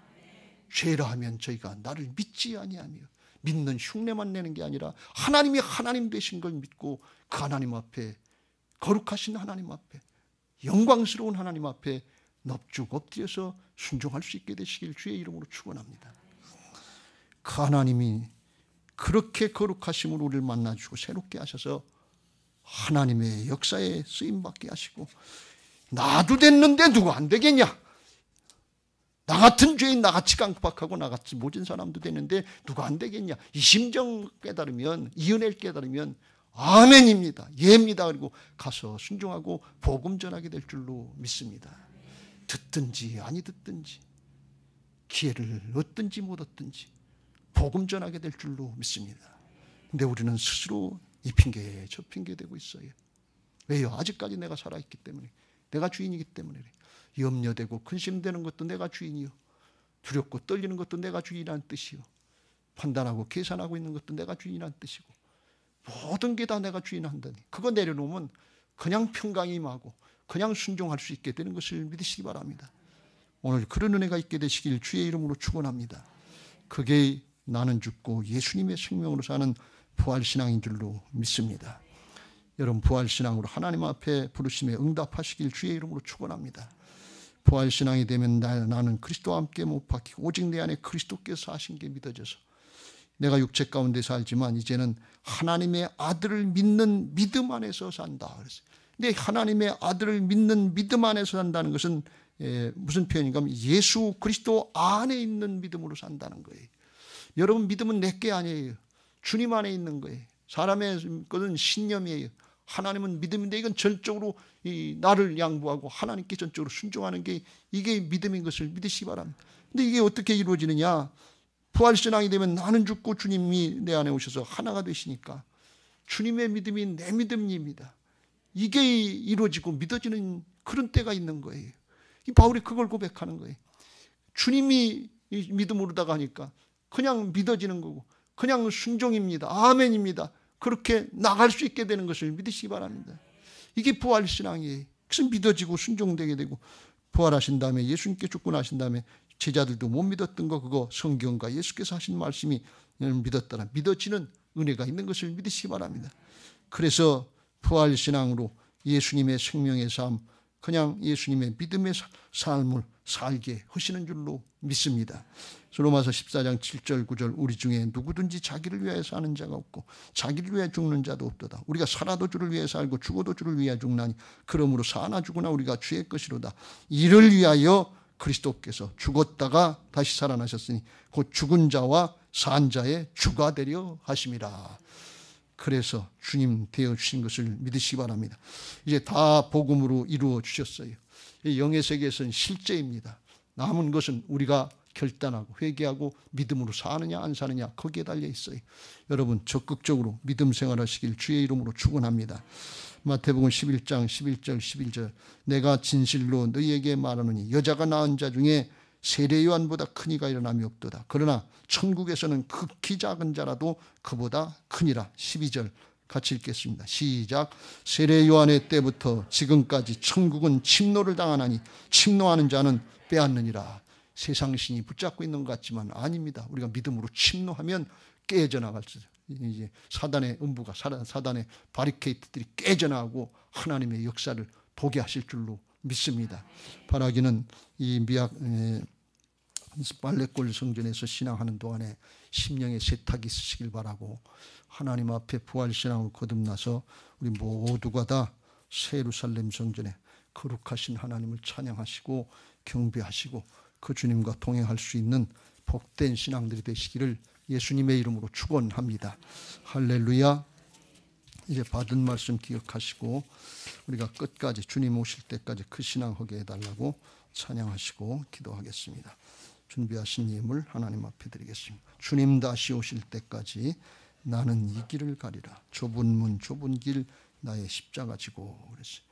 죄라 하면 저희가 나를 믿지 아니하며, 믿는 흉내만 내는 게 아니라 하나님이 하나님 되신 걸 믿고 그 하나님 앞에, 거룩하신 하나님 앞에, 영광스러운 하나님 앞에 넙죽 엎드려서 순종할 수 있게 되시길 주의 이름으로 축원합니다. 그 하나님이 그렇게 거룩하심으로 우리를 만나주고 새롭게 하셔서 하나님의 역사에 쓰임받게 하시고, 나도 됐는데 누가 안 되겠냐? 나 같은 죄인, 나같이 깡박하고 나같이 모진 사람도 되는데 누가 안 되겠냐? 이 심정 깨달으면, 이 은혜를 깨달으면 아멘입니다. 예입니다. 그리고 가서 순종하고 복음 전하게 될 줄로 믿습니다. 듣든지 아니 듣든지, 기회를 얻든지 못 얻든지 복음 전하게 될 줄로 믿습니다. 근데 우리는 스스로 이 핑계 저 핑계 대고 있어요. 왜요? 아직까지 내가 살아있기 때문에, 내가 주인이기 때문에. 염려되고 근심되는 것도 내가 주인이요. 두렵고 떨리는 것도 내가 주인이라는 뜻이요. 판단하고 계산하고 있는 것도 내가 주인이라는 뜻이고 모든 게 다 내가 주인한다니. 그거 내려놓으면 그냥 평강이 임하고 그냥 순종할 수 있게 되는 것을 믿으시기 바랍니다. 오늘 그런 은혜가 있게 되시길 주의 이름으로 축원합니다. 그게 나는 죽고 예수님의 생명으로 사는 부활신앙인 줄로 믿습니다. 여러분 부활신앙으로 하나님 앞에 부르심에 응답하시길 주의 이름으로 축원합니다. 부활신앙이 되면 나는 그리스도와 함께 못 박히고 오직 내 안에 그리스도께서 하신 게 믿어져서 내가 육체 가운데 살지만 이제는 하나님의 아들을 믿는 믿음 안에서 산다. 그랬어요. 근데 하나님의 아들을 믿는 믿음 안에서 산다는 것은 무슨 표현인가 하면 예수 그리스도 안에 있는 믿음으로 산다는 거예요. 여러분 믿음은 내게 아니에요. 주님 안에 있는 거예요. 사람의 것은 신념이에요. 하나님은 믿음인데 이건 전적으로 나를 양보하고 하나님께 전적으로 순종하는 게 이게 믿음인 것을 믿으시기 바랍니다. 근데 이게 어떻게 이루어지느냐? 부활신앙이 되면 나는 죽고 주님이 내 안에 오셔서 하나가 되시니까 주님의 믿음이 내 믿음입니다. 이게 이루어지고 믿어지는 그런 때가 있는 거예요. 바울이 그걸 고백하는 거예요. 주님이 믿음으로다가 하니까 그냥 믿어지는 거고 그냥 순종입니다. 아멘입니다. 그렇게 나갈 수 있게 되는 것을 믿으시기 바랍니다. 이게 부활신앙이에요. 그래서 믿어지고 순종되게 되고 부활하신 다음에 예수님께 죽고 나신 다음에 제자들도 못 믿었던 거 그거 성경과 예수께서 하신 말씀이 믿었더라. 믿어지는 은혜가 있는 것을 믿으시기 바랍니다. 그래서 부활신앙으로 예수님의 생명의 삶 그냥 예수님의 믿음의 삶을 살게 하시는 줄로 믿습니다. 로마서 14장 7절 9절 우리 중에 누구든지 자기를 위하여 사는 자가 없고 자기를 위하여 죽는 자도 없도다. 우리가 살아도 주를 위하여 살고 죽어도 주를 위하여 죽나니 그러므로 사나 죽으나 우리가 주의 것이로다. 이를 위하여 그리스도께서 죽었다가 다시 살아나셨으니 곧 죽은 자와 산 자의 주가 되려 하심이라. 그래서 주님 되어 주신 것을 믿으시기 바랍니다. 이제 다 복음으로 이루어 주셨어요. 영의 세계에서는 실제입니다. 남은 것은 우리가 결단하고 회개하고 믿음으로 사느냐 안 사느냐 거기에 달려 있어요. 여러분 적극적으로 믿음 생활하시길 주의 이름으로 축원합니다. 마태복음 11장 11절 11절 내가 진실로 너희에게 말하노니 여자가 낳은 자 중에 세례 요한보다 큰 이가 일어남이 없도다. 그러나 천국에서는 극히 작은 자라도 그보다 크니라. 12절 같이 읽겠습니다. 시작. 세례 요한의 때부터 지금까지 천국은 침노를 당하나니 침노하는 자는 빼앗느니라. 세상 신이 붙잡고 있는 것 같지만 아닙니다. 우리가 믿음으로 침노하면 깨져나갈 수 있어요. 이제 사단의 음부가 사단의 바리케이트들이 깨져나가고 하나님의 역사를 보게 하실 줄로 믿습니다. 바라기는 이 미학 빨래골 성전에서 신앙하는 동안에 심령의 세탁이 있으시길 바라고 하나님 앞에 부활신앙을 거듭나서 우리 모두가 다 새 예루살렘 성전에 거룩하신 하나님을 찬양하시고 경배하시고 그 주님과 동행할 수 있는 복된 신앙들이 되시기를 예수님의 이름으로 축원합니다. 할렐루야. 이제 받은 말씀 기억하시고 우리가 끝까지 주님 오실 때까지 그 신앙하게 해달라고 찬양하시고 기도하겠습니다. 준비하신 예물 하나님 앞에 드리겠습니다. 주님 다시 오실 때까지 나는 이 길을 가리라. 좁은 문 좁은 길 나의 십자가 지고 그랬어요.